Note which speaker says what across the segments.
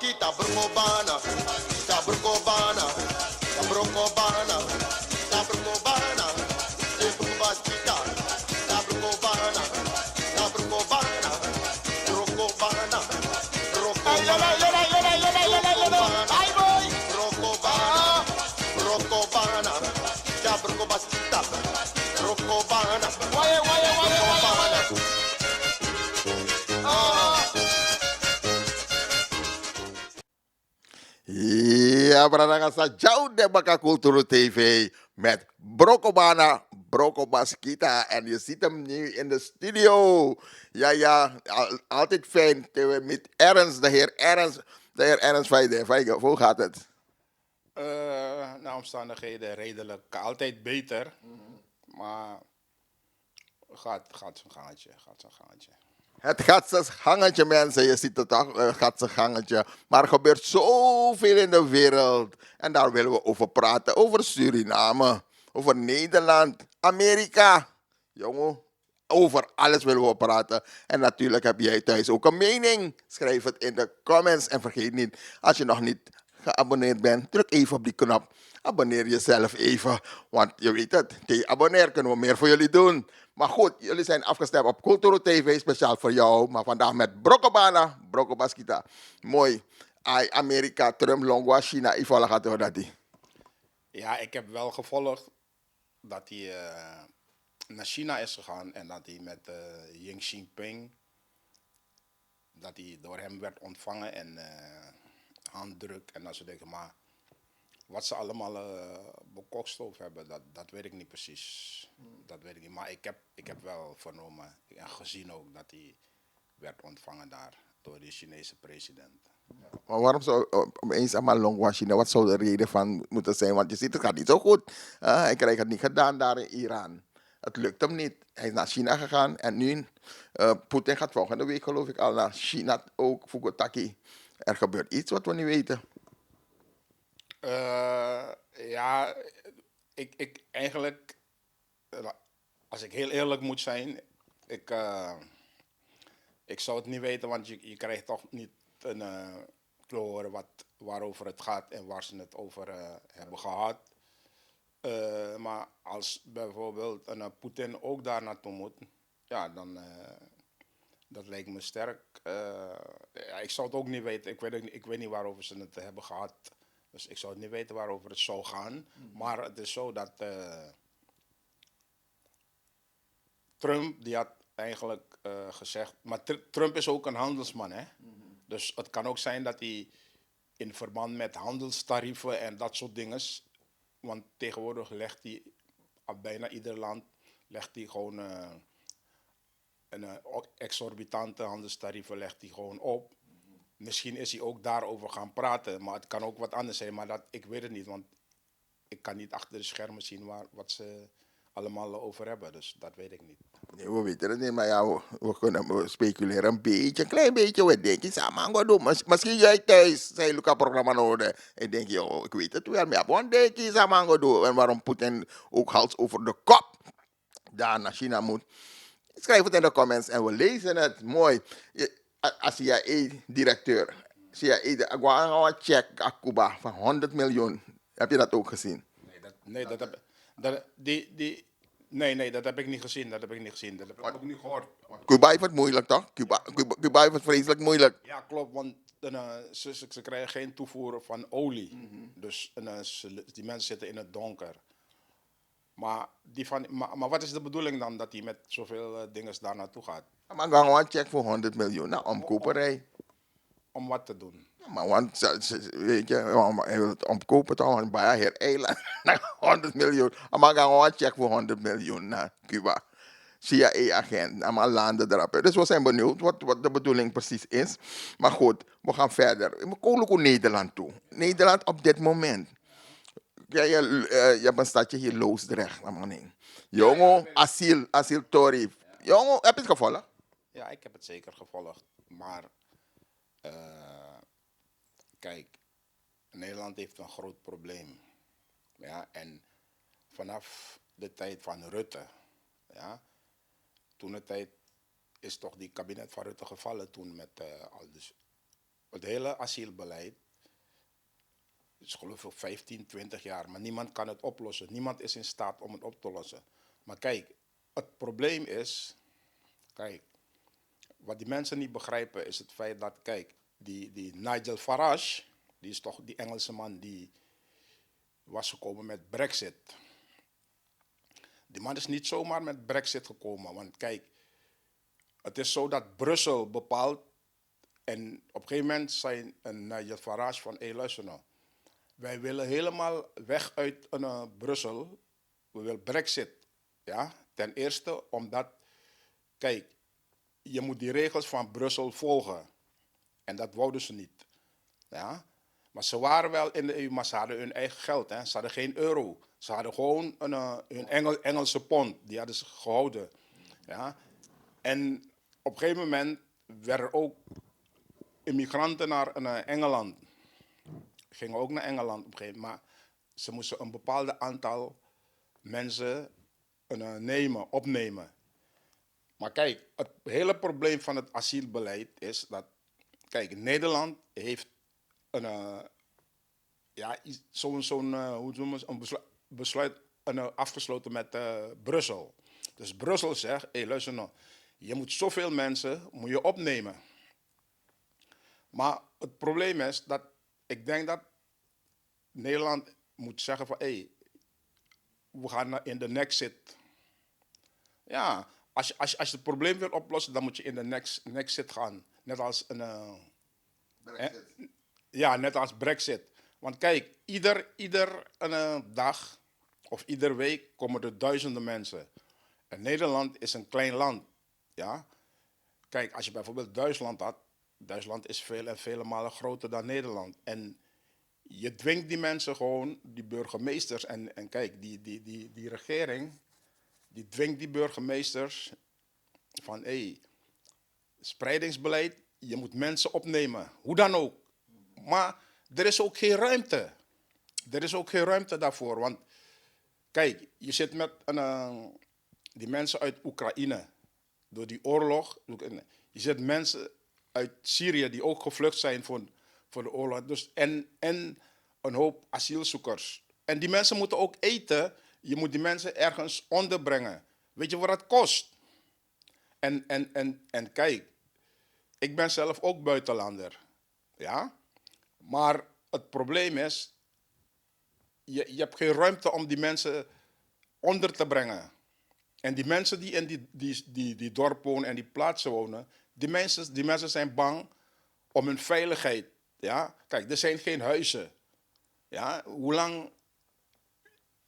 Speaker 1: kita brokobana, ta brokobana, ta brokobana, ta brokobana, te brokobaskita, ta brokobana, ta brokobana, brokobana, brokobana, brokobana, brokobana, ta brokobaskita, brokobana, brokobana.
Speaker 2: Ja, Branagasa sa Jou de Baka Culturo TV met Brokobana, Brokobaskita. En je ziet hem nu in de studio. Ja, ja, altijd fijn met Ernst, de heer Ernst Vijgen. Hoe gaat het?
Speaker 3: Naar omstandigheden redelijk altijd beter. Maar gaat zijn gangetje. Gaat zijn gangetje.
Speaker 2: Het gaat zijn gangetje, mensen. Je ziet het toch, het gaat zijn gangetje. Maar er gebeurt zoveel in de wereld. En daar willen we over praten. Over Suriname, over Nederland, Amerika. Jongen, over alles willen we praten. En natuurlijk heb jij thuis ook een mening. Schrijf het in de comments. En vergeet niet, als je nog niet geabonneerd bent, druk even op die knop. Abonneer jezelf even. Want je weet het, tegen abonneer kunnen we meer voor jullie doen. Maar goed, jullie zijn afgestemd op Culturo TV, speciaal voor jou. Maar vandaag met Brokobana, Brokobaskita. Mooi. Ai, Amerika, Trump, Longwa, China, Ivola gaat door dat die.
Speaker 3: Ja, ik heb wel gevolgd dat hij naar China is gegaan. En dat hij met Xi Jinping, dat hij door hem werd ontvangen en handdruk en dat soort dingen. Maar wat ze allemaal bekokstoofd hebben, dat weet ik niet precies. Dat weet ik niet. Maar ik heb wel vernomen en gezien ook dat hij werd ontvangen daar door de Chinese president.
Speaker 2: Maar waarom zou opeens allemaal Longwa, China? Wat zou de reden van moeten zijn? Want je ziet, het gaat niet zo goed. Hij krijgt het niet gedaan daar in Iran. Het lukt hem niet. Hij is naar China gegaan en nu, Poetin gaat volgende week geloof ik al naar China ook, Fukutaki. Er gebeurt iets wat we niet weten.
Speaker 3: Ja, ik eigenlijk, als ik heel eerlijk moet zijn, ik zou het niet weten, want je krijgt toch niet te horen waarover het gaat en waar ze het over hebben gehad. Maar als bijvoorbeeld een Poetin ook daar naartoe moet, ja, dan dat lijkt me sterk. Ja, ik zou het ook niet weten. Ik weet niet waarover ze het hebben gehad. Dus ik zou het niet weten waarover het zou gaan. Maar het is zo dat Trump, die had eigenlijk gezegd. Maar Trump is ook een handelsman, hè? Dus het kan ook zijn dat hij in verband met handelstarieven en dat soort dingen. Want tegenwoordig legt hij op bijna ieder land legt hij gewoon een exorbitante handelstarieven legt hij gewoon op. Misschien is hij ook daarover gaan praten, maar het kan ook wat anders zijn. Maar ik weet het niet, want ik kan niet achter de schermen zien wat ze allemaal over hebben. Dus dat weet ik niet.
Speaker 2: Nee, we weten het niet, maar ja, we kunnen speculeren een beetje, een klein beetje. We denken, samen gaan doen. Misschien jij thuis, zij Luca-programma nodig. En denk je, oh, ik weet het wel, maar wat denk je, samen gaan doen. En waarom Poetin ook hals over de kop daar naar China moet. Schrijf het in de comments en we lezen het. Mooi. Als CIA-directeur, CIA, een check aan Cuba van 100 miljoen. Heb je dat ook gezien?
Speaker 3: Nee, dat heb ik niet gezien. Dat heb ik niet gezien. Dat heb ik ook niet gehoord.
Speaker 2: Cuba heeft het moeilijk, toch? Cuba heeft het vreselijk moeilijk.
Speaker 3: Ja, klopt, want ze krijgen geen toevoer van olie. Dus die mensen zitten in het donker. Maar wat is de bedoeling dan dat hij met zoveel dingen daar naartoe gaat?
Speaker 2: Maar gaan we check voor 100 miljoen. Nou, omkoperij.
Speaker 3: Om wat te doen?
Speaker 2: Maar want, weet je, hij wil het omkopen toch, want bij hier eiland, 100 miljoen. Maar gaan we check voor 100 miljoen naar Cuba. CIA-agent, allemaal landen erop. Dus we zijn benieuwd wat de bedoeling precies is. Maar goed, we gaan verder. We komen ook Nederland toe. Nederland op dit moment. Ja, je hebt een stadje hier, Loosdrecht. Jongen, asieltarief. Jongen, heb je het gevolgd?
Speaker 3: Ja, ik heb het zeker gevolgd. Maar kijk, Nederland heeft een groot probleem. Ja, en vanaf de tijd van Rutte, ja, toen de tijd is toch die kabinet van Rutte gevallen toen met al dus het hele asielbeleid is geloof ik 15, 20 jaar, maar niemand kan het oplossen. Niemand is in staat om het op te lossen. Maar kijk, het probleem is, kijk, wat die mensen niet begrijpen is het feit dat, kijk, die Nigel Farage, die is toch die Engelse man die was gekomen met Brexit. Die man is niet zomaar met Brexit gekomen, want kijk, het is zo dat Brussel bepaalt en op een gegeven moment zei een Nigel Farage van, hé luister nou, wij willen helemaal weg uit Brussel, we willen Brexit. Ja? Ten eerste omdat, kijk, je moet die regels van Brussel volgen. En dat wouden ze niet. Ja? Maar ze waren wel in de EU, maar ze hadden hun eigen geld. Hè? Ze hadden geen euro. Ze hadden gewoon hun Engelse pond. Die hadden ze gehouden. Ja? En op een gegeven moment werden ook immigranten naar Engeland. Gingen ook naar Engeland op een gegeven moment. Maar ze moesten een bepaald aantal mensen opnemen. Maar kijk, het hele probleem van het asielbeleid is dat, kijk, Nederland heeft een besluit afgesloten met Brussel. Dus Brussel zegt, hé luister nou, je moet zoveel mensen moet je opnemen. Maar het probleem is dat ik denk dat Nederland moet zeggen van, hé, we gaan in de Nexit. Ja, als je het probleem wil oplossen, dan moet je in de Nexit gaan. Net als net als Brexit. Want kijk, ieder dag of iedere week komen er duizenden mensen. En Nederland is een klein land. Ja? Kijk, als je bijvoorbeeld Duitsland had, Duitsland is veel en vele malen groter dan Nederland. En je dwingt die mensen gewoon, die burgemeesters, en kijk, die regering, die dwingt die burgemeesters van, hé, spreidingsbeleid, je moet mensen opnemen, hoe dan ook. Maar er is ook geen ruimte. Er is ook geen ruimte daarvoor, want kijk, je zit met die mensen uit Oekraïne, door die oorlog. Je zit mensen uit Syrië die ook gevlucht zijn voor de oorlog. Dus, en een hoop asielzoekers. En die mensen moeten ook eten. Je moet die mensen ergens onderbrengen. Weet je wat dat kost? En kijk, ik ben zelf ook buitenlander. Ja? Maar het probleem is, je hebt geen ruimte om die mensen onder te brengen. En die mensen die in die dorp wonen en die plaatsen wonen, die mensen zijn bang om hun veiligheid. Ja? Kijk, er zijn geen huizen. Ja? Hoe lang...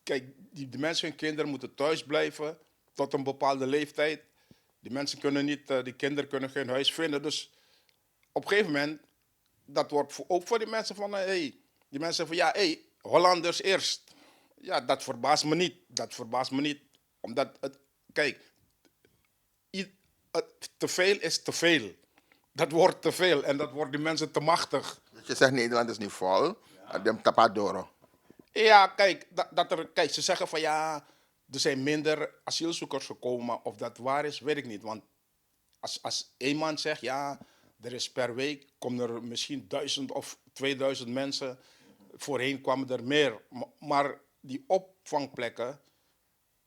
Speaker 3: Kijk, die mensen, hun kinderen moeten thuis blijven tot een bepaalde leeftijd. Die mensen kunnen niet, die kinderen kunnen geen huis vinden. Dus op een gegeven moment, dat wordt ook voor die mensen van, die mensen van, ja, Hollanders eerst. Ja, dat verbaast me niet. Dat verbaast me niet. Omdat, kijk, te veel is te veel. Dat wordt te veel en dat wordt die mensen te machtig.
Speaker 2: Dus je zegt Nederland is nu vol, de tapadoro.
Speaker 3: Ja, kijk, kijk, ze zeggen van ja, er zijn minder asielzoekers gekomen. Of dat waar is, weet ik niet. Want als één man zegt, ja, er is per week, komen er misschien 1000 of 2000 mensen. Voorheen kwamen er meer. Maar die opvangplekken,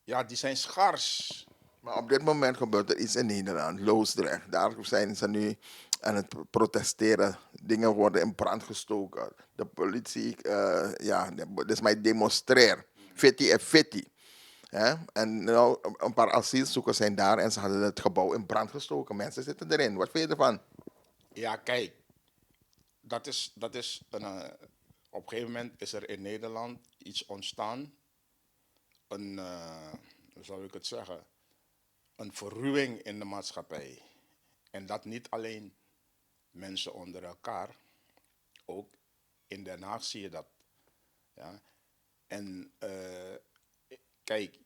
Speaker 3: ja, die zijn schaars.
Speaker 2: Maar op dit moment gebeurt er iets in Nederland, Loosdrecht. Daar zijn ze nu aan het protesteren. Dingen worden in brand gestoken. De politie, dus mij demonstreer. Fitty en fitty. Ja? En nou, een paar asielzoekers zijn daar en ze hadden het gebouw in brand gestoken. Mensen zitten erin. Wat vind je ervan?
Speaker 3: Ja, kijk, op een gegeven moment is er in Nederland iets ontstaan. Hoe zou ik het zeggen? Een verruwing in de maatschappij. En dat niet alleen mensen onder elkaar, ook in Den Haag zie je dat. Ja? En kijk,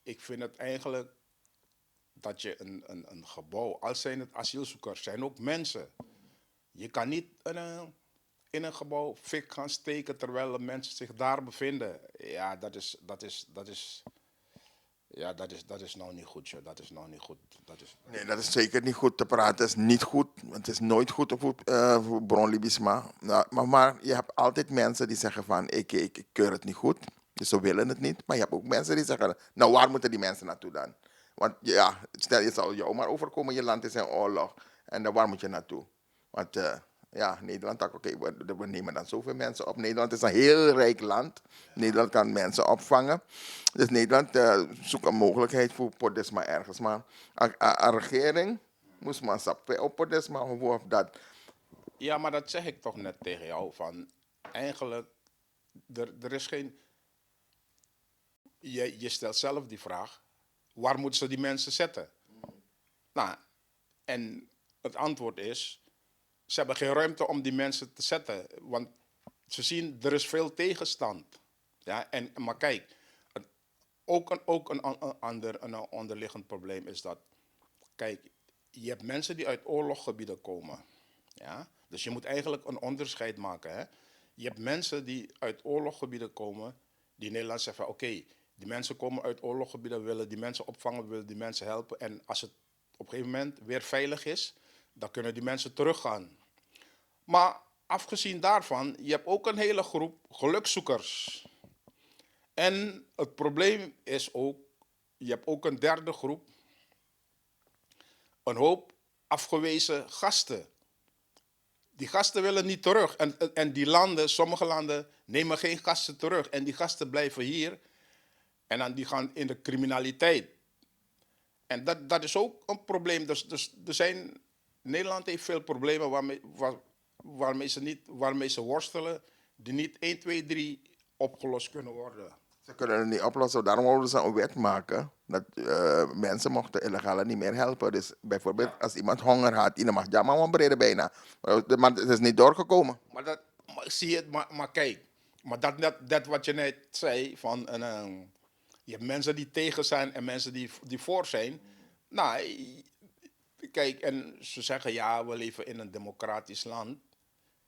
Speaker 3: ik vind het eigenlijk dat je een gebouw, als zijn het asielzoekers, zijn ook mensen. Je kan niet in een gebouw fik gaan steken terwijl de mensen zich daar bevinden. Ja, dat is Ja, dat is nou niet goed, joh. Dat is nou niet goed.
Speaker 2: Nee, dat is zeker niet goed te praten. Het is niet goed. Het is nooit goed voor bronlibisme. Nou, maar je hebt altijd mensen die zeggen van, ik keur het niet goed. Dus ze willen het niet. Maar je hebt ook mensen die zeggen, nou waar moeten die mensen naartoe dan? Want ja, stel je zou jou maar overkomen, je land is in oorlog. En dan waar moet je naartoe? Want ja, Nederland dacht, oké, we nemen dan zoveel mensen op. Nederland is een heel rijk land. Nederland kan mensen opvangen. Dus Nederland zoekt een mogelijkheid voor Podesma ergens. Maar een regering moest maar stappen op Podesma of dat.
Speaker 3: Ja, maar dat zeg ik toch net tegen jou. Van, eigenlijk, er is geen... Je stelt zelf die vraag. Waar moeten ze die mensen zetten? Nou, en het antwoord is... Ze hebben geen ruimte om die mensen te zetten. Want ze zien, er is veel tegenstand. Ja, maar kijk, een onderliggend probleem is dat... Kijk, je hebt mensen die uit oorlogsgebieden komen. Ja? Dus je moet eigenlijk een onderscheid maken. Hè? Je hebt mensen die uit oorlogsgebieden komen, die Nederland zeggen van oké, die mensen komen uit oorlogsgebieden, willen die mensen opvangen, willen die mensen helpen. En als het op een gegeven moment weer veilig is, dan kunnen die mensen teruggaan. Maar afgezien daarvan, je hebt ook een hele groep gelukzoekers. En het probleem is ook, je hebt ook een derde groep, een hoop afgewezen gasten. Die gasten willen niet terug. En die landen, sommige landen, nemen geen gasten terug. En die gasten blijven hier. En dan die gaan in de criminaliteit. En dat is ook een probleem. Dus Nederland heeft veel problemen waarmee ze worstelen, die niet 1, 2, 3 opgelost kunnen worden.
Speaker 2: Ze kunnen het niet oplossen. Daarom wilden ze een wet maken dat mensen mochten illegale niet meer helpen. Dus bijvoorbeeld als iemand honger had, dan mag ja maar breden bijna. Maar het is niet doorgekomen.
Speaker 3: Maar zie je het, maar kijk. Maar dat wat je net zei, van je hebt mensen die tegen zijn en mensen die voor zijn. Nou, kijk, en ze zeggen ja, we leven in een democratisch land.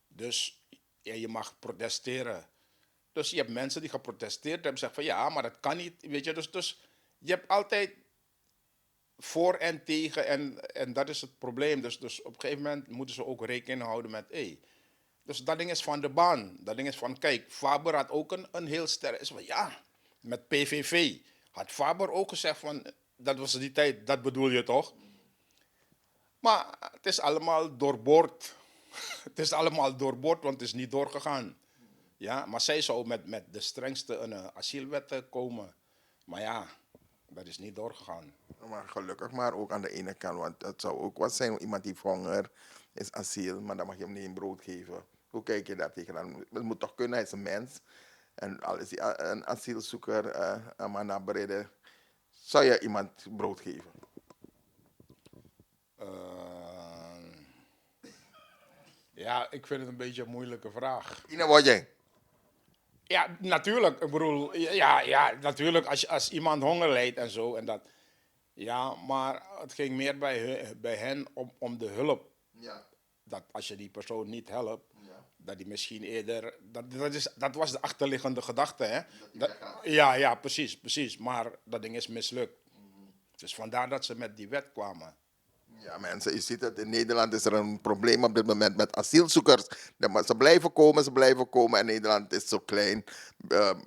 Speaker 3: Dus ja, je mag protesteren. Dus je hebt mensen die geprotesteerd hebben, zeggen van ja, maar dat kan niet. Weet je, dus je hebt altijd voor en tegen en dat is het probleem. Dus op een gegeven moment moeten ze ook rekening houden met, dus dat ding is van de baan. Dat ding is van, kijk, Faber had ook een heel sterk, ja, met PVV had Faber ook gezegd van, dat was die tijd, dat bedoel je toch? Maar het is allemaal doorboord. Het is allemaal doorboord, want het is niet doorgegaan. Ja, maar zij zou met de strengste asielwet komen. Maar ja, dat is niet doorgegaan.
Speaker 2: Maar gelukkig maar ook aan de ene kant. Want het zou ook wat zijn, iemand die heeft honger, is asiel, maar dan mag je hem niet een brood geven. Hoe kijk je daar tegenaan? Het moet toch kunnen, hij is een mens. En al is hij een asielzoeker, maar naar beneden, zou je iemand brood geven?
Speaker 3: Ja, ik vind het een beetje een moeilijke vraag.
Speaker 2: Ine Wojeng.
Speaker 3: Ja, natuurlijk. Ik bedoel, ja, natuurlijk als iemand honger lijdt en zo. En dat, ja, maar het ging meer bij hen om de hulp.
Speaker 2: Ja.
Speaker 3: Dat als je die persoon niet helpt, dat die misschien eerder... Dat was de achterliggende gedachte, hè? Ja, precies. Maar dat ding is mislukt. Dus vandaar dat ze met die wet kwamen.
Speaker 2: Ja, mensen, je ziet het, in Nederland is er een probleem op dit moment met asielzoekers. Ze blijven komen en Nederland is zo klein.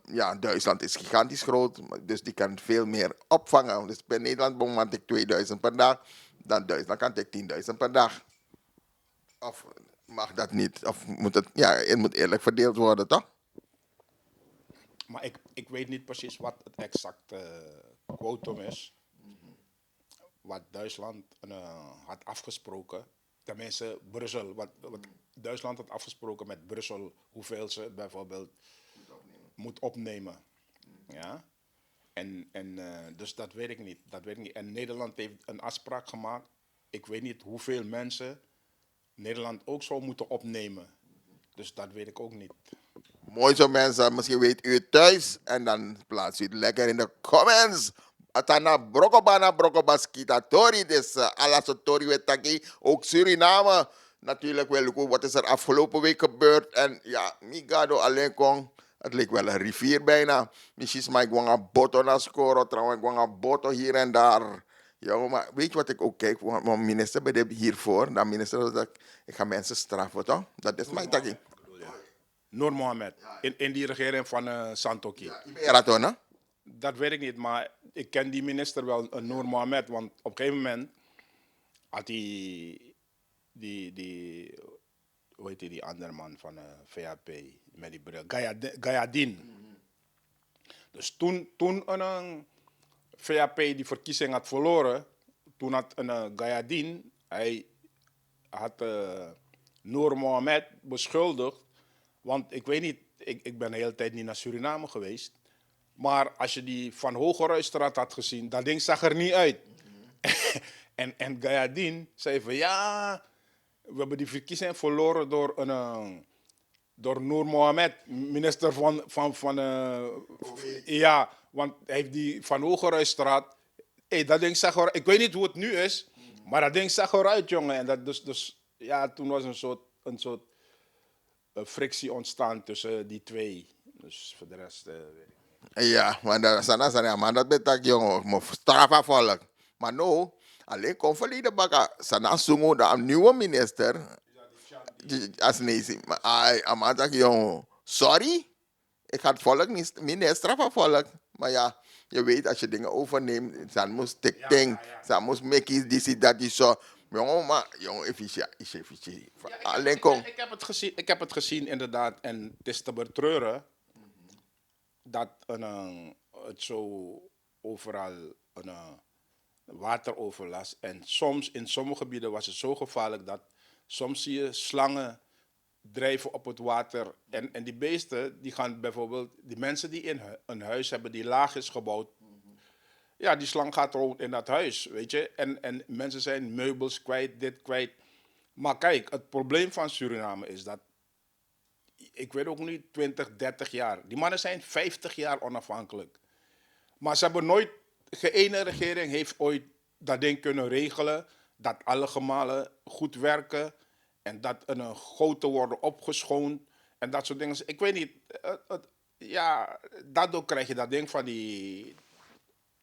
Speaker 2: Ja, Duitsland is gigantisch groot, dus die kan veel meer opvangen. Dus bij Nederland beman ik 2000 per dag, dan Duitsland kan ik 10.000 per dag. Of mag dat niet? Of moet het moet eerlijk verdeeld worden, toch?
Speaker 3: Maar ik weet niet precies wat het exacte quotum is. Wat Duitsland had afgesproken. Tenminste, Brussel. Wat Duitsland had afgesproken met Brussel. Hoeveel ze bijvoorbeeld moet opnemen. Ja? Dus dat weet ik niet. En Nederland heeft een afspraak gemaakt. Ik weet niet hoeveel mensen Nederland ook zou moeten opnemen. Dus dat weet ik ook niet.
Speaker 2: Mooi zo mensen, misschien weet u het thuis en dan plaats u het lekker in de comments. Atana brokobaskita tori, dus alles tori wetaki, ook Suriname. Natuurlijk wel, wat is er afgelopen week gebeurd en ja, migado alleen kon. Het leek wel een rivier bijna. Misschien maar ik wou een boto naar scoren, trouwens ik wou een boto hier en daar. Ja, maar weet je wat ik ook kijk? Want minister ben ik hiervoor. Dan minister dat ik ga mensen straffen, toch? Dat is mijn takkie.
Speaker 3: Noor Mohamed. In die regering van Santoki.
Speaker 2: Je bent er toch, hè?
Speaker 3: Dat weet ik niet, maar ik ken die minister wel, Noor Mohamed. Want op een gegeven moment had hij hoe heet die andere man van VHP met die bril? Gayadin. Dus toen een VHP die verkiezing had verloren, toen had een Gayadin, hij had Noor Mohamed beschuldigd. Want ik weet niet, ik ben de hele tijd niet naar Suriname geweest. Maar als je die Van Hogeruistraat had gezien, dat ding zag er niet uit. en Gayadin zei van ja, we hebben die verkiezing verloren door Noor Mohamed, minister van ja, want hij heeft die Van Hogeruistraat. Dat ding zag er, ik weet niet hoe het nu is, maar dat ding zag eruit, jongen. En dat dus ja, toen was een soort frictie ontstaan tussen die twee. Dus voor de rest weet ik.
Speaker 2: Ja, maar dat betekent jongen, maar straffen volk. Maar nou, alleen kon verleden bakken. Sana sungu de nieuwe minister. Als nee, maar hij jongen, sorry, ik ga het volk niet straffen volk. Maar ja, je weet als je dingen overneemt, dan moest tik dan moest make die dat die zo. Jongen, maar jongen, efficiënt. Alleen kom.
Speaker 3: Ik heb het gezien inderdaad en het is te betreuren dat het zo overal een wateroverlast. En soms in sommige gebieden was het zo gevaarlijk dat soms zie je slangen drijven op het water. En die beesten, die gaan bijvoorbeeld, die mensen die in een huis hebben die laag is gebouwd, ja, die slang gaat rond in dat huis, weet je. En mensen zijn meubels kwijt, dit kwijt. Maar kijk, het probleem van Suriname is dat, ik weet ook niet, 20, 30 jaar. Die mannen zijn 50 jaar onafhankelijk. Maar ze hebben nooit, geen ene regering heeft ooit dat ding kunnen regelen. Dat alle gemalen goed werken. En dat een goten worden opgeschoond. En dat soort dingen. Ik weet niet, ja, daardoor krijg je dat ding van die,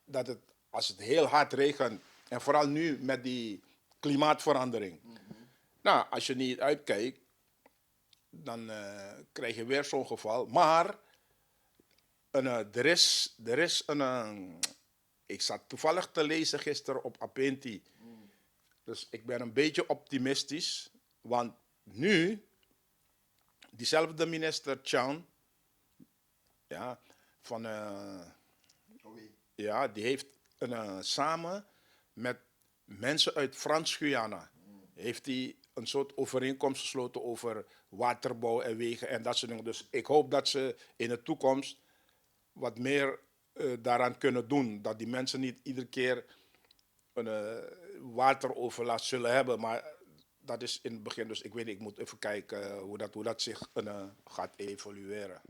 Speaker 3: dat het, als het heel hard regent. En vooral nu met die klimaatverandering. Nou, als je niet uitkijkt, dan krijg je weer zo'n geval. Maar er is een. Ik zat toevallig te lezen gisteren op Apenti. Dus ik ben een beetje optimistisch. Want nu, diezelfde minister Chan, ja, van, ja, die heeft samen met mensen uit Frans-Guyana, heeft hij een soort overeenkomst gesloten over waterbouw en wegen en dat soort dingen. Dus ik hoop dat ze in de toekomst wat meer daaraan kunnen doen. Dat die mensen niet iedere keer een wateroverlast zullen hebben. Maar dat is in het begin. Dus ik weet niet, ik moet even kijken hoe dat zich gaat evolueren.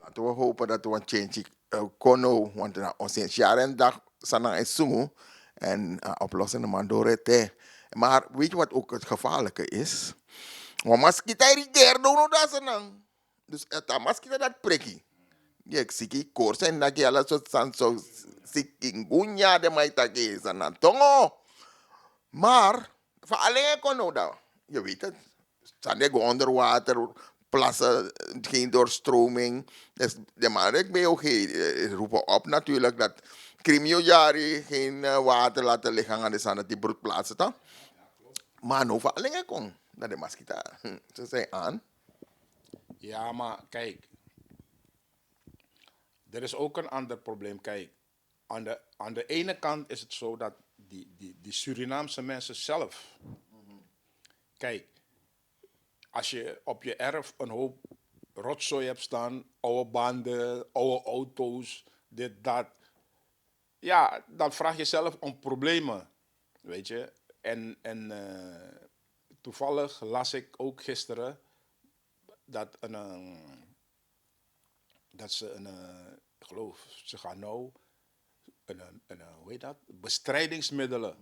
Speaker 2: Laten we hopen dat we een change kunnen. Want ons jaren dag zijn is zo. En oplossingen maar door het. Maar weet je wat ook het gevaarlijke is? Want maskita irriteert ook nog dat ze dan. Dus het maskita dat prikkie. Ja, ik zie die koers en dat je alles zo zikingunya de maitake is en dan tongo. Maar, voor alleen kon nou dat. Je weet het. Staan die onder water, plassen, geen doorstroming. Dus de man, ik ben ook roepen op natuurlijk dat Krimio-jari geen water laten liggen aan de zand dat die broedplaatsen toch? Maar nou voor alleen kon. Dat de maskita. Ze zijn aan.
Speaker 3: Ja, maar kijk. Er is ook een ander probleem. Kijk, aan de ene kant is het zo dat die Surinaamse mensen zelf. Kijk, als je op je erf een hoop rotzooi hebt staan, oude banden, oude auto's, dit, dat. Ja, dan vraag je zelf om problemen. Weet je. En toevallig las ik ook gisteren dat ik geloof, ze gaan nou hoe heet dat? Bestrijdingsmiddelen.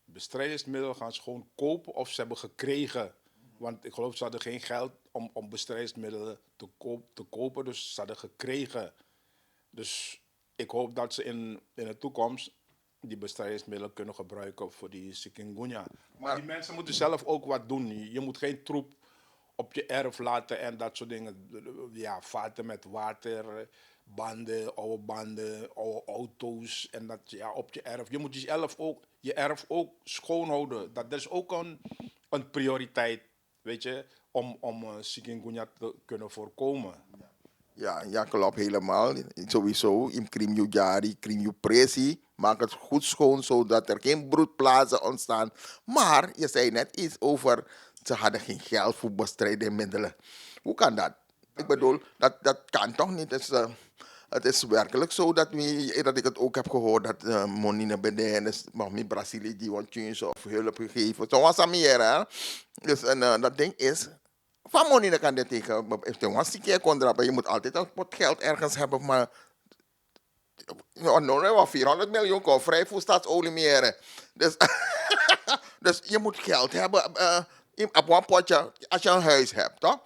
Speaker 3: Bestrijdingsmiddelen gaan ze gewoon kopen of ze hebben gekregen. Want ik geloof ze hadden geen geld om bestrijdingsmiddelen te kopen, dus ze hadden gekregen. Dus ik hoop dat ze in de toekomst die bestrijdingsmiddelen kunnen gebruiken voor die chikungunya. Maar die mensen moeten zelf ook wat doen. Je moet geen troep op je erf laten en dat soort dingen. Ja, vaten met water, banden, oude auto's en dat ja, op je erf. Je moet je erf ook schoonhouden. Dat is ook een prioriteit, weet je, om chikungunya te kunnen voorkomen.
Speaker 2: Ja, klopt helemaal. Sowieso, in Krimju Jari, Krimju Presi, maak het goed schoon zodat er geen broedplaatsen ontstaan. Maar je zei net iets over, ze hadden geen geld voor bestrijdingsmiddelen. Hoe kan dat? Ik bedoel, dat kan toch niet? Het is werkelijk zo dat ik het ook heb gehoord dat Monina Bedenes, maar in Brazilië, die want of hulp gegeven. Zo was het meer, hè? Dus dat ding is, van Monina kan dit tegen, if je was een keer kon drapen, je moet altijd een pot geld ergens hebben, maar no, 400 miljoen kon vrij voor staatsolie meer. Dus, dus je moet geld hebben op een potje, als je een huis hebt, toch?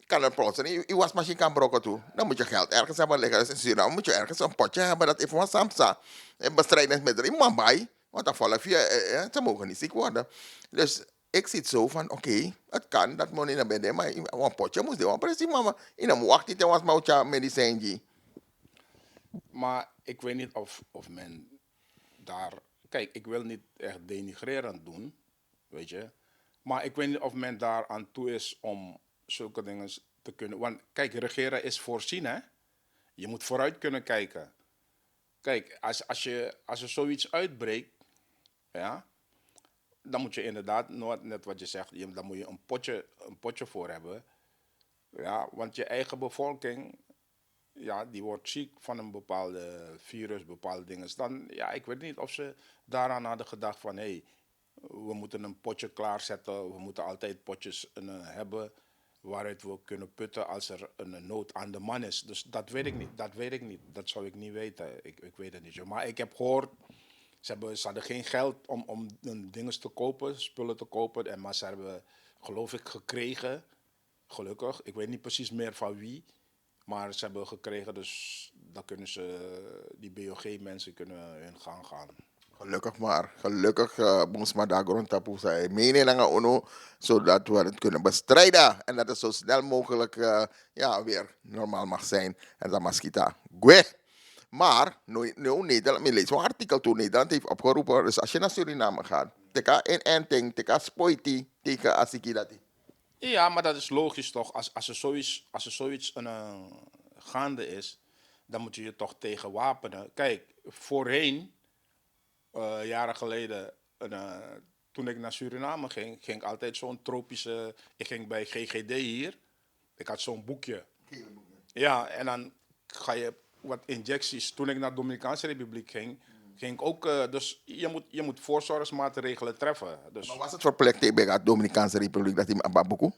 Speaker 2: Kan het plotseling, je wasmachine kan brokken toe. Dan moet je geld ergens hebben liggen. Dus in Suriname moet je ergens een potje hebben dat even van Samsa. En bestrijdingsmiddelen in Mumbai. Want dan vallen ze mogen niet ziek worden. Dus ik zie het zo van, oké, het kan dat money naar beneden, maar een potje moest doen. Precies, mama. In een wacht, het was maar medicijn.
Speaker 3: Maar ik weet niet of men daar. Kijk, ik wil niet echt denigrerend doen, weet je. Maar ik weet niet of men daar aan toe is om zulke dingen te kunnen. Want kijk, regeren is voorzien, hè. Je moet vooruit kunnen kijken. Kijk, als er zoiets uitbreekt, ja, dan moet je inderdaad, net wat je zegt, dan moet je een potje voor hebben. Ja, want je eigen bevolking, ja, die wordt ziek van een bepaalde virus, bepaalde dingen. Dan, ja, ik weet niet of ze daaraan hadden gedacht van, hé, we moeten een potje klaarzetten. We moeten altijd potjes hebben waaruit we kunnen putten als er een nood aan de man is. Dus dat weet ik niet. Dat zou ik niet weten. Ik weet het niet. Maar ik heb gehoord, ze hadden geen geld om dingen te kopen, spullen te kopen. Maar ze hebben, geloof ik, gekregen, gelukkig. Ik weet niet precies meer van wie. Maar ze hebben gekregen, dus dan kunnen die BOG-mensen kunnen hun gang gaan.
Speaker 2: Gelukkig maar. Gelukkig moest maar daar grond tapu zijn. Meenemen naar UNO, zodat we het kunnen bestrijden. En dat het zo snel mogelijk weer normaal mag zijn. En dat mag kita. Maar, Nederland, ik lees een artikel toe, Nederland heeft opgeroepen, dus als je naar Suriname gaat, teka inenting, teka spoiti, teka asikidati.
Speaker 3: Ja, maar dat is logisch toch. Als er zoiets gaande is, dan moet je je toch tegen wapenen. Kijk, voorheen, jaren geleden, toen ik naar Suriname ging, ging ik altijd zo'n tropische. Ik ging bij GGD hier. Ik had zo'n boekje. Ja, en dan ga je wat injecties. Toen ik naar de Dominicaanse Republiek ging, ging ik ook. Dus je moet voorzorgsmaatregelen treffen. Dus,
Speaker 2: Maar was het verplicht bij de Dominicaanse Republiek dat hij Ababuku?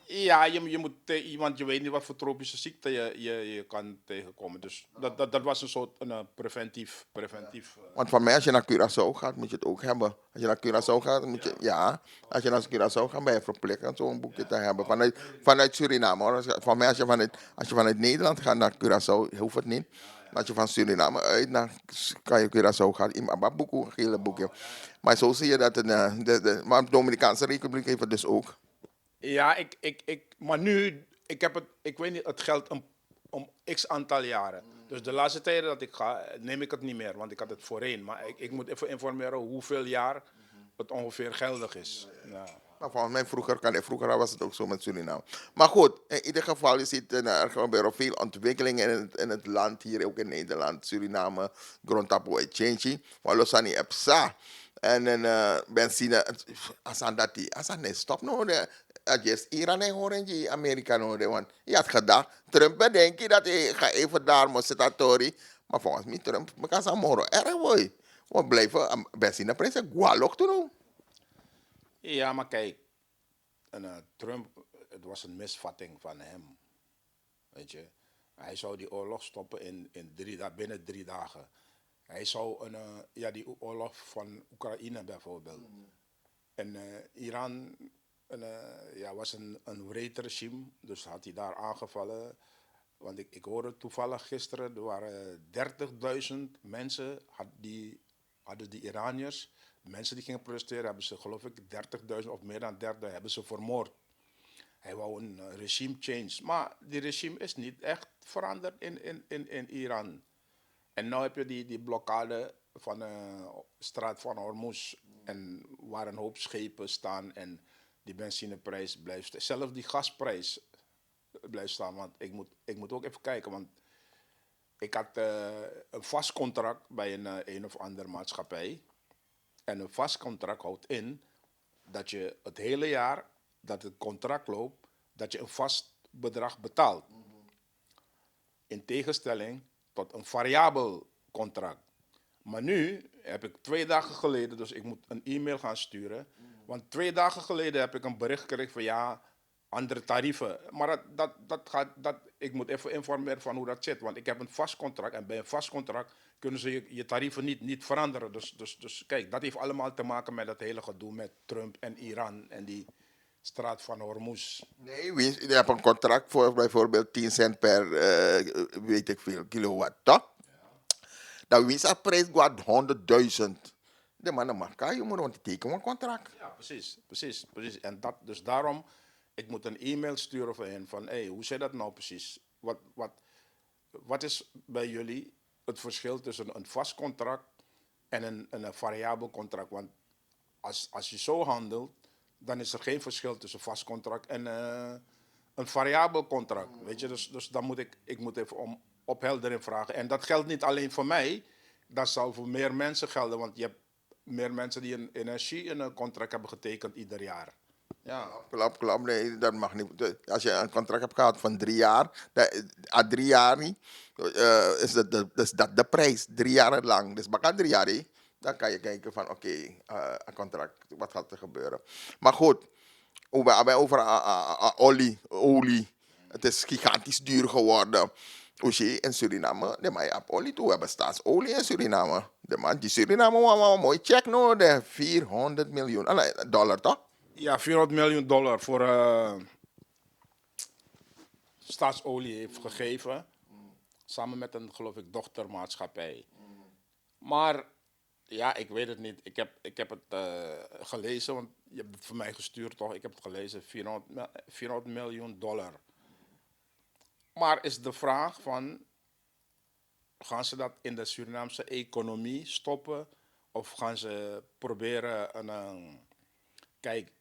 Speaker 3: ja, je moet want je weet niet wat voor tropische ziekte je kan tegenkomen. Dus dat was een soort preventief.
Speaker 2: Want van mij, als je naar Curaçao gaat, moet je het ook hebben. Als je naar Curaçao gaat, moet je, als je naar Curaçao gaat, ben je verplicht om zo'n boekje te hebben. Vanuit Suriname, hoor. Van mij, als je vanuit Nederland gaat naar Curaçao, hoeft het niet. Maar als je van Suriname uit kan je Curaçao gaan, in een boekje, een gele boekje. Maar zo zie je dat, maar de Dominicaanse Republiek heeft het dus ook.
Speaker 3: Ja, maar nu, ik weet niet, het geldt om x aantal jaren. Dus de laatste tijden dat ik ga, neem ik het niet meer, want ik had het voorheen. Maar ik moet even informeren hoeveel jaar het ongeveer geldig is. Ja.
Speaker 2: Maar volgens mij vroeger was het ook zo met Suriname. Maar goed, in ieder geval, je ziet er gebeuren veel ontwikkelingen in het land, hier ook in Nederland, Suriname, Grondtapo en Chenchi. Maar Losani Epsa. En benzine, asan nee, stop nou. Just Iran en horen die Amerika nodig. Want je had gedacht, Trump bedenkt je dat hij ga even daar moet zitten. Maar volgens mij Trump, we gaan zo morgen erg mooi. We blijven benzineprijzen gualok doen.
Speaker 3: Ja, maar kijk, Trump, het was een misvatting van hem. Weet je, hij zou die oorlog stoppen binnen 3 dagen. Hij zou die oorlog van Oekraïne bijvoorbeeld. En Iran was een wreed regime, dus had hij daar aangevallen. Want ik hoorde toevallig gisteren, er waren 30.000 mensen, hadden die Iraniërs, mensen die gingen protesteren, hebben ze geloof ik 30.000 of meer dan 30.000 hebben ze vermoord. Hij wou een regime change, maar die regime is niet echt veranderd in Iran. En nu heb je die blokkade van de straat van Hormuz. En waar een hoop schepen staan en die benzineprijs blijft staan. Zelfs die gasprijs blijft staan. Want ik moet ook even kijken. Want ik had een vast contract bij een of andere maatschappij. En een vast contract houdt in dat je het hele jaar dat het contract loopt, dat je een vast bedrag betaalt. In tegenstelling tot een variabel contract. Maar nu heb ik 2 dagen geleden, dus ik moet een e-mail gaan sturen. Want 2 dagen geleden heb ik een bericht gekregen van ja, andere tarieven. Maar ik moet even informeren van hoe dat zit. Want ik heb een vast contract en bij een vast contract kunnen ze je tarieven niet veranderen. Dus kijk, dat heeft allemaal te maken met dat hele gedoe met Trump en Iran en die straat van Hormuz.
Speaker 2: Nee, je hebt een contract voor bijvoorbeeld 10 cent per, weet ik veel, kilowatt, toch? Dan wie zijn prijs gaat 100.000. De mannen mag je moet want tekenen een contract.
Speaker 3: Ja, precies. En dus daarom, ik moet een e-mail sturen voor hen van, hey, hoe zit dat nou precies? Wat is bij jullie het verschil tussen een vast contract en een variabel contract? Want als je zo handelt, dan is er geen verschil tussen een vast contract en een variabel contract. Weet je, dus dan moet ik moet even om opheldering vragen. En dat geldt niet alleen voor mij, dat zal voor meer mensen gelden, want je hebt meer mensen die een energie in een contract hebben getekend ieder jaar. Ja,
Speaker 2: Klopt. Nee, dat mag niet. Als je een contract hebt gehad van 3 jaar, à 3 jaar niet, is dat de prijs. 3 jaar lang. Dus maar 3 jaar, dan kan je kijken van oké, een contract, wat gaat er gebeuren. Maar goed, we hebben over olie. Het is gigantisch duur geworden. Oké, in Suriname, de maar je hebt olie toe. We hebben staatsolie in Suriname. De man, die Suriname, een mooi check nodig. 400 miljoen dollar, toch?
Speaker 3: ja, $400 miljoen voor staatsolie heeft gegeven. Samen met een, geloof ik, dochtermaatschappij. Maar ja, ik weet het niet. Ik heb het gelezen, want je hebt het voor mij gestuurd toch? Ik heb het gelezen, $400 miljoen. Maar is de vraag van, gaan ze dat in de Surinaamse economie stoppen? Of gaan ze proberen kijk,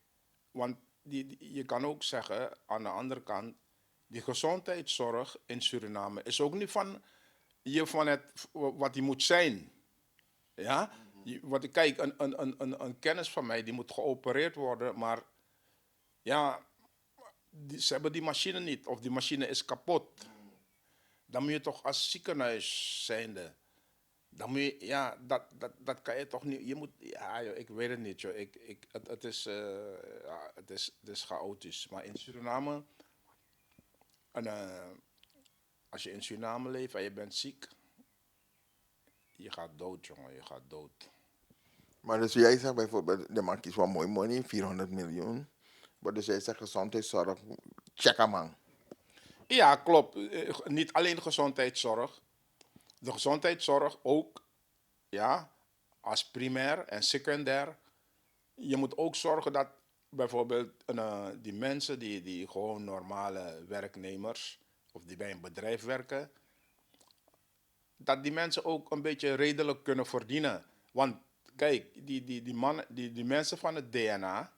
Speaker 3: want je kan ook zeggen, aan de andere kant, die gezondheidszorg in Suriname is ook niet van wat die moet zijn. Ja? Kijk, een kennis van mij, die moet geopereerd worden, maar ja, ze hebben die machine niet, of die machine is kapot. Dan moet je toch als ziekenhuis zijnde, dan moet je, ja, dat kan je toch niet, je moet, ja joh, ik weet het niet joh, het is chaotisch. Maar in Suriname, als je in Suriname leeft en je bent ziek, je gaat dood jongen, je gaat dood.
Speaker 2: Maar dus jij zegt bijvoorbeeld, de man kiest wel mooi money, 400 miljoen. Maar dus jij zegt gezondheidszorg, check hem aan.
Speaker 3: Ja, klopt. Niet alleen de gezondheidszorg. De gezondheidszorg ook, ja, als primair en secundair. Je moet ook zorgen dat bijvoorbeeld die mensen, die gewoon normale werknemers, of die bij een bedrijf werken, dat die mensen ook een beetje redelijk kunnen verdienen. Want kijk, die mensen van het DNA,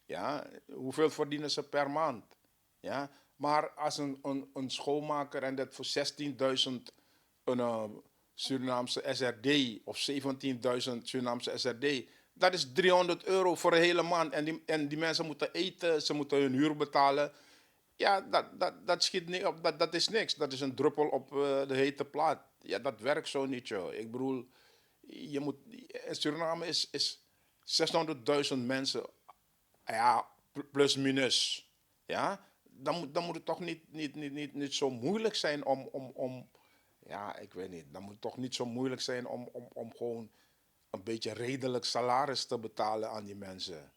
Speaker 3: ja, hoeveel verdienen ze per maand? Ja? Maar als een schoonmaker en dat voor 16.000 een Surinaamse SRD of 17.000 Surinaamse SRD, dat is €300 voor een hele maand. En die mensen moeten eten, ze moeten hun huur betalen. Ja, dat schiet niet op, dat is niks. Dat is een druppel op de hete plaat. Ja, dat werkt zo niet, joh. Ik bedoel, in Suriname is 600.000 mensen, ja, plus minus. Ja, dan moet het toch niet zo moeilijk zijn om Ja, ik weet niet. Dat moet toch niet zo moeilijk zijn om gewoon een beetje redelijk salaris te betalen aan die mensen.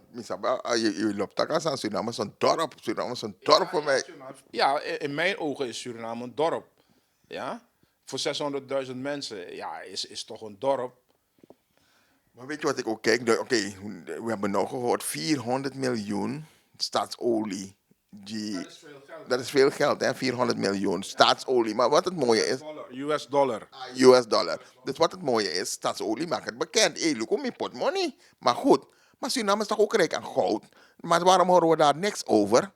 Speaker 2: Misaba, je loopt daar aan Suriname is een dorp. Suriname is een dorp voor mij.
Speaker 3: Ja, in mijn ogen is Suriname een dorp. Ja? Voor 600.000 mensen, ja, is toch een dorp.
Speaker 2: Maar weet je wat ik ook kijk? Oké, we hebben nou gehoord 400 miljoen staatsolie.
Speaker 3: Dat is veel geld.
Speaker 2: Dat is veel geld, hè? 400 miljoen staatsolie. Maar wat het mooie is,
Speaker 3: US dollar.
Speaker 2: US dollar. Dus wat het mooie is, staatsolie maakt het bekend. Hé, look, mijn pot money. Maar goed, maar Suriname is toch ook rijk aan goud? Maar waarom horen we daar niks over?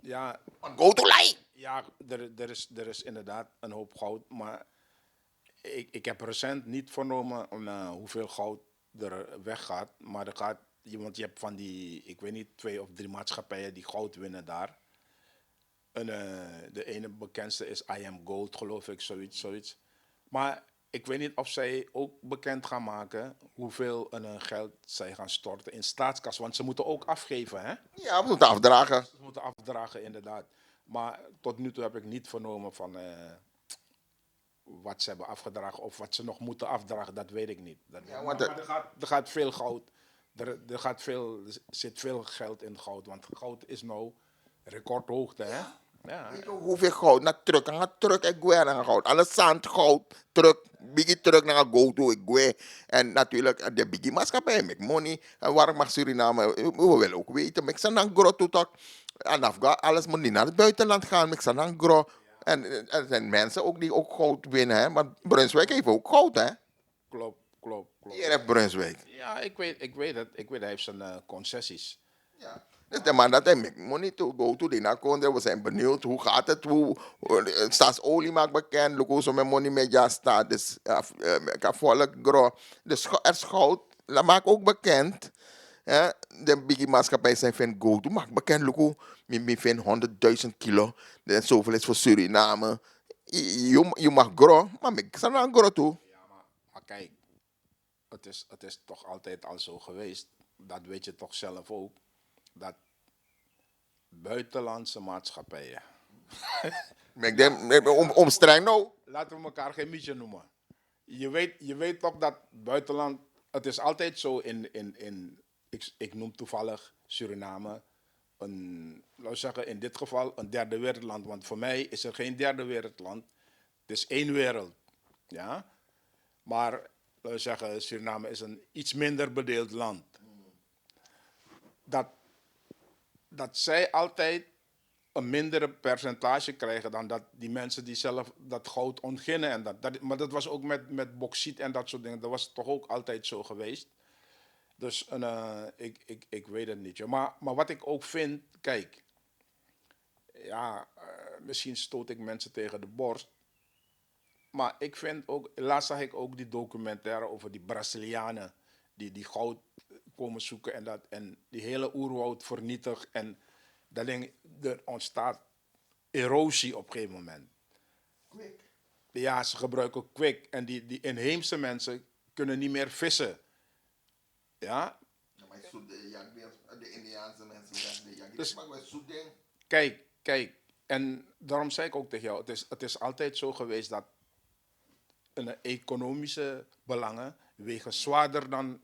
Speaker 3: Ja,
Speaker 2: Want goud olij!
Speaker 3: ja er is inderdaad een hoop goud. Maar ik heb recent niet vernomen hoeveel goud er weggaat. Maar er gaat, want je hebt van die, ik weet niet, 2 of 3 maatschappijen die goud winnen daar. En, de ene bekendste is I Am Gold, geloof ik, zoiets. Maar ik weet niet of zij ook bekend gaan maken hoeveel geld zij gaan storten in staatskas. Want ze moeten ook afgeven, hè?
Speaker 2: Ja, we moeten afdragen.
Speaker 3: Ze moeten afdragen, inderdaad. Maar tot nu toe heb ik niet vernomen van wat ze hebben afgedragen of wat ze nog moeten afdragen. Dat weet ik niet.
Speaker 2: Ja,
Speaker 3: Maar er gaat veel goud. Er zit veel geld in goud. Want goud is nou recordhoogte, hè? Ja.
Speaker 2: Weet je hoeveel goud naar terug, ik gooi naar goud. Alles zand, goud, terug, biggie terug naar goud, ik gooi. En natuurlijk de biggie maatschappij, make money. En waarom mag Suriname, we willen ook weten, ik zijn dan groot toe en alles moet niet naar het buitenland gaan, ik zijn dan groot. En er zijn mensen ook die ook goud winnen, hè. Maar Brunswijk heeft ook goud, hè.
Speaker 3: Klopt.
Speaker 2: Hier heeft Brunswijk.
Speaker 3: Ja, ik weet het. Hij heeft zijn concessies.
Speaker 2: Ja. Dus de man dat hij make money to go to the country. We zijn benieuwd hoe gaat het, staatsolie maakt bekend, look hoe zo met money met ja staat. Dus ik heb volk groot. Dus er is goud, dat maakt ook bekend. Ja, de biggie maatschappij zijn van go to maakt bekend, look hoe me vindt 100.000 kilo. Dat zoveel is voor Suriname. Je mag groot, maar ik zal naar groot toe.
Speaker 3: Ja, maar kijk, het is toch altijd al zo geweest. Dat weet je toch zelf ook. Dat buitenlandse maatschappijen.
Speaker 2: Maar ik denk, omstreng nou.
Speaker 3: Laten we elkaar geen mietje noemen. Je weet toch dat buitenland. Het is altijd zo ik noem toevallig Suriname. Laten we zeggen, in dit geval een derde wereldland. Want voor mij is er geen derde wereldland. Het is één wereld. Ja? Maar laten we zeggen, Suriname is een iets minder bedeeld land. Dat zij altijd een mindere percentage krijgen dan dat die mensen die zelf dat goud ontginnen. Maar dat was ook met bauxiet en dat soort dingen. Dat was toch ook altijd zo geweest. Dus ik weet het niet. Joh. Maar wat ik ook vind, kijk, ja, misschien stoot ik mensen tegen de borst. Maar ik vind ook, laatst zag ik ook die documentaire over die Brazilianen die goud komen zoeken en die hele oerwoud vernietigt. En dat ding, er ontstaat erosie op een gegeven moment.
Speaker 2: Quick.
Speaker 3: Ja, ze gebruiken kwik en die inheemse mensen kunnen niet meer vissen. Ja,
Speaker 2: Maar de Indiaanse mensen zeggen, de
Speaker 3: Dus-
Speaker 2: maar wij zoet ding.
Speaker 3: kijk. En daarom zei ik ook tegen jou, het is altijd zo geweest dat economische belangen wegen zwaarder dan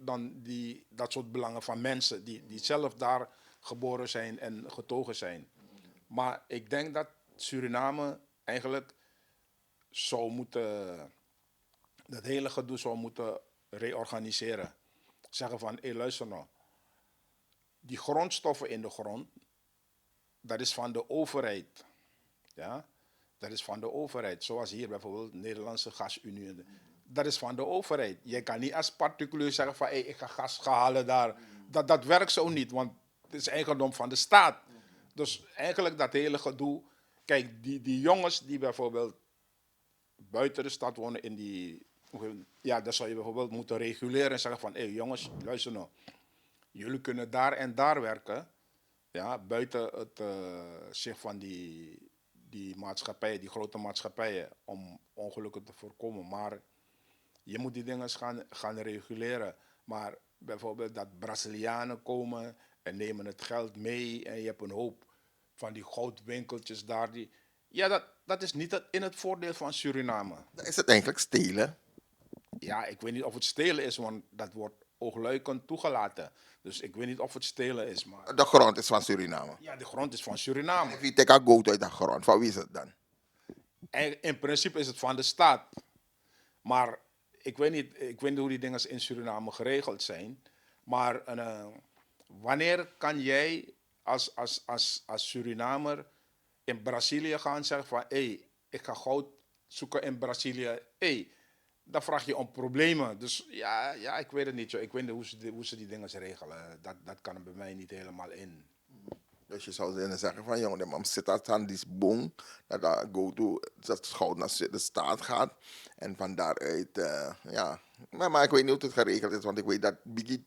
Speaker 3: dat soort belangen van mensen die zelf daar geboren zijn en getogen zijn. Maar ik denk dat Suriname eigenlijk zou moeten, dat hele gedoe zou moeten reorganiseren. Zeggen van, hé luister nou, die grondstoffen in de grond, dat is van de overheid. Ja? Dat is van de overheid. Zoals hier bijvoorbeeld Nederlandse Gasunie. Dat is van de overheid. Je kan niet als particulier zeggen van ik ga gas gaan halen daar. Dat werkt zo niet, want het is eigendom van de staat. Dus eigenlijk dat hele gedoe. Kijk, die jongens die bijvoorbeeld buiten de stad wonen in die. Ja, dat zou je bijvoorbeeld moeten reguleren en zeggen van jongens, luister nou. Jullie kunnen daar en daar werken. Ja, buiten het zich van die maatschappijen, die grote maatschappijen, om ongelukken te voorkomen. Maar je moet die dingen gaan reguleren. Maar bijvoorbeeld dat Brazilianen komen en nemen het geld mee en je hebt een hoop van die goudwinkeltjes daar. Ja, dat is niet in het voordeel van Suriname.
Speaker 2: Dan is het eigenlijk stelen.
Speaker 3: Ja, ik weet niet of het stelen is, want dat wordt oogluikend toegelaten. Dus ik weet niet of het stelen is, maar...
Speaker 2: De grond is van Suriname.
Speaker 3: Ja, de grond is van Suriname.
Speaker 2: Wie take a goat uit de grond? Van wie is het dan?
Speaker 3: En in principe is het van de staat. Maar ik weet niet hoe die dingen in Suriname geregeld zijn. Maar wanneer kan jij als Surinamer in Brazilië gaan zeggen van... Hé, ik ga goud zoeken in Brazilië. Hé, dan vraag je om problemen. Dus ja, ik weet het niet. Joh. Ik weet niet hoe ze die dingen regelen. Dat kan er bij mij niet helemaal in.
Speaker 2: Dus je zou kunnen zeggen van, jongen, de man zit aan die boom, dat go to, dat goud naar de staat gaat. En van daaruit, ja. Maar ik weet niet hoe het geregeld is, want ik weet dat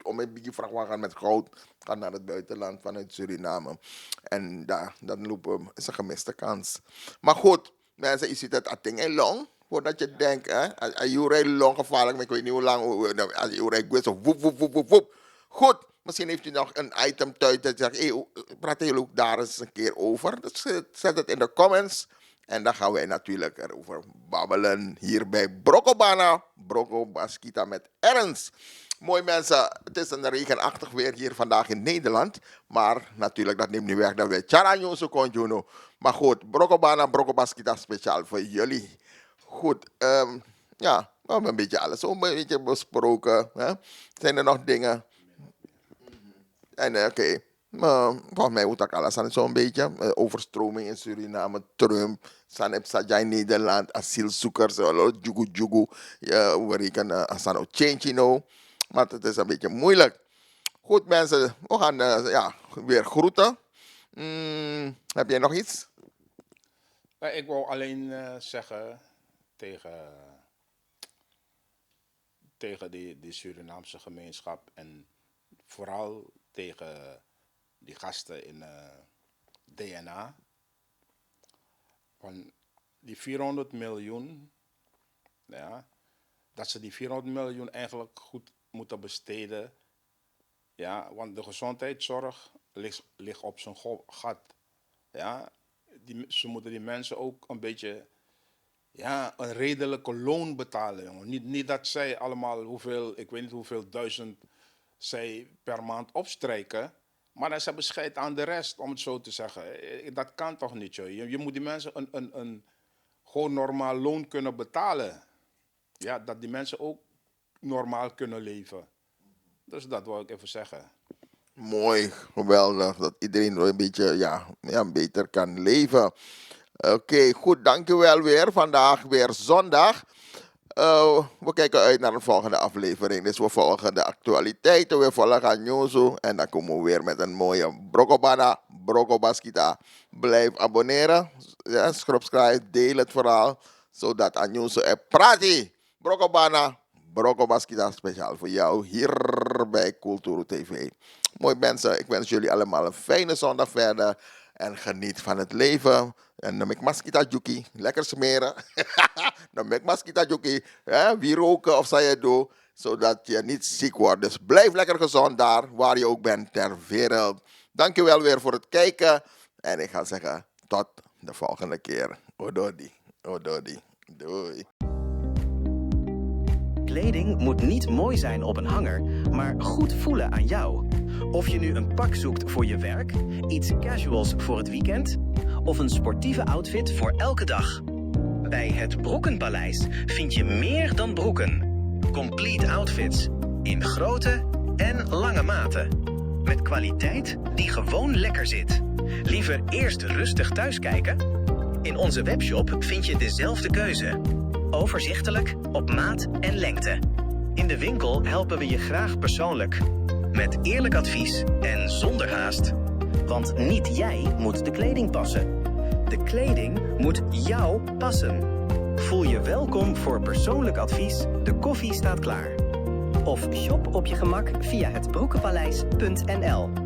Speaker 2: om een biggie vrachtwagen met goud gaat naar het buitenland vanuit Suriname. En dan lopen is een gemiste kans. Maar goed, mensen, je ziet het ating in long. Voordat je denkt, hè, als je rijdt long gevaarlijk, maar ik weet niet hoe lang, als je rijdt goed, zo woep, woep, woep, woep, woep. Goed. Misschien heeft u nog een item thuis dat zegt, hey, praten jullie ook daar eens een keer over? Dus zet het in de comments. En dan gaan wij natuurlijk erover babbelen hier bij Brokobana. Broko Baskita met Ernst. Mooi mensen, het is een regenachtig weer hier vandaag in Nederland. Maar natuurlijk, dat neemt niet weg dat wij Charanjo zo kon. Maar goed, Brokobana, Broko Baskita speciaal voor jullie. Goed, ja, we hebben een beetje alles een beetje besproken. Hè? Zijn er nog dingen? En oké, volgens mij moet dat alles aan zo'n beetje. Overstroming in Suriname, Trump, Sanep Sajai Nederland, asielzoekers, jugu jugu. We rekenen aan change, nou. Maar het is een beetje moeilijk. Goed mensen, we gaan weer groeten. Heb jij nog iets?
Speaker 3: Ik wou alleen zeggen tegen die Surinaamse gemeenschap en vooral tegen die gasten in DNA. Van die 400 miljoen, ja, dat ze die 400 miljoen eigenlijk goed moeten besteden. Ja, want de gezondheidszorg ligt op zijn gat. Ja, ze moeten die mensen ook een beetje een redelijke loon betalen. Jongen. Niet dat zij allemaal ik weet niet hoeveel duizend zij per maand opstrijken. Maar dan ze hebben scheid aan de rest, om het zo te zeggen. Dat kan toch niet, joh. Je moet die mensen een gewoon normaal loon kunnen betalen. Ja, dat die mensen ook normaal kunnen leven. Dus dat wil ik even zeggen.
Speaker 2: Mooi, geweldig. Dat iedereen een beetje beter kan leven. Oké, goed, dankjewel weer. Vandaag weer zondag. We kijken uit naar de volgende aflevering. Dus we volgen de actualiteiten, we volgen nieuws. En dan komen we weer met een mooie Brokobana, Brokobaskita. Blijf abonneren, subscribe, deel het vooral. Zodat aan nieuws praat. Brokobana, Brokobaskita speciaal voor jou hier bij Kulturu TV. Mooi mensen, ik wens jullie allemaal een fijne zondag verder. En geniet van het leven. En dan met maskita juki. Lekker smeren. Dan met maskita juki. Wie roken of zij het doen. Zodat je niet ziek wordt. Dus blijf lekker gezond daar. Waar je ook bent ter wereld. Dankjewel weer voor het kijken. En ik ga zeggen tot de volgende keer. Ododi. Ododi. Doei.
Speaker 4: Kleding moet niet mooi zijn op een hanger, maar goed voelen aan jou. Of je nu een pak zoekt voor je werk, iets casuals voor het weekend of een sportieve outfit voor elke dag. Bij het Broekenpaleis vind je meer dan broeken. Complete outfits in grote en lange maten. Met kwaliteit die gewoon lekker zit. Liever eerst rustig thuiskijken? In onze webshop vind je dezelfde keuze. Overzichtelijk, op maat en lengte. In de winkel helpen we je graag persoonlijk. Met eerlijk advies en zonder haast. Want niet jij moet de kleding passen. De kleding moet jou passen. Voel je welkom voor persoonlijk advies. De koffie staat klaar. Of shop op je gemak via hetbroekenpaleis.nl.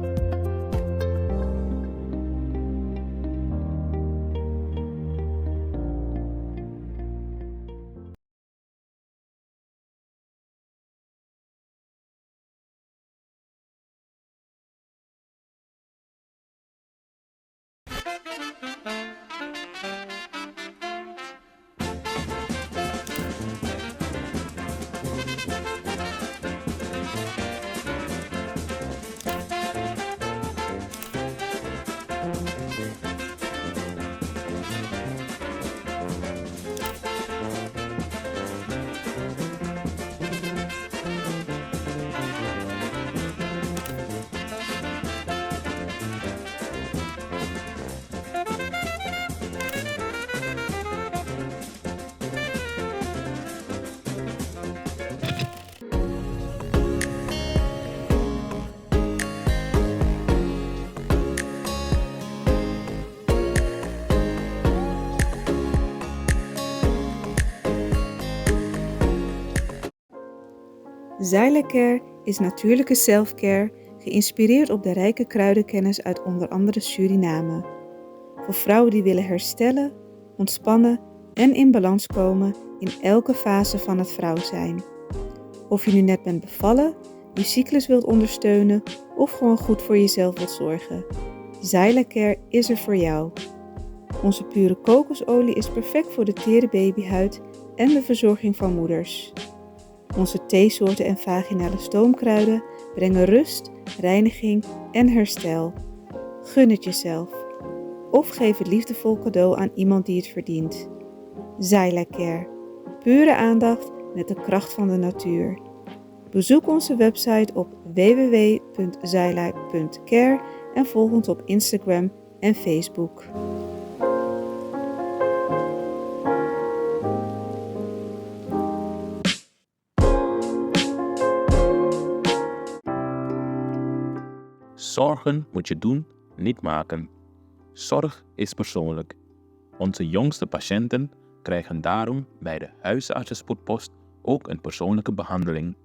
Speaker 5: Xyla-Care is natuurlijke self-care, geïnspireerd op de rijke kruidenkennis uit onder andere Suriname. Voor vrouwen die willen herstellen, ontspannen en in balans komen in elke fase van het vrouw zijn. Of je nu net bent bevallen, je cyclus wilt ondersteunen of gewoon goed voor jezelf wilt zorgen. Xyla-Care is er voor jou. Onze pure kokosolie is perfect voor de tere babyhuid en de verzorging van moeders. Onze theesoorten en vaginale stoomkruiden brengen rust, reiniging en herstel. Gun het jezelf. Of geef het liefdevol cadeau aan iemand die het verdient. Xyla-Care. Pure aandacht met de kracht van de natuur. Bezoek onze website op www.xyla.care en volg ons op Instagram en Facebook.
Speaker 6: Zorgen moet je doen, niet maken. Zorg is persoonlijk. Onze jongste patiënten krijgen daarom bij de huisartsenspoedpost ook een persoonlijke behandeling.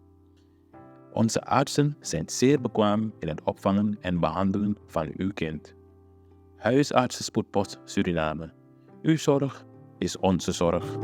Speaker 6: Onze artsen zijn zeer bekwaam in het opvangen en behandelen van uw kind. Huisartsenspoedpost Suriname. Uw zorg is onze zorg.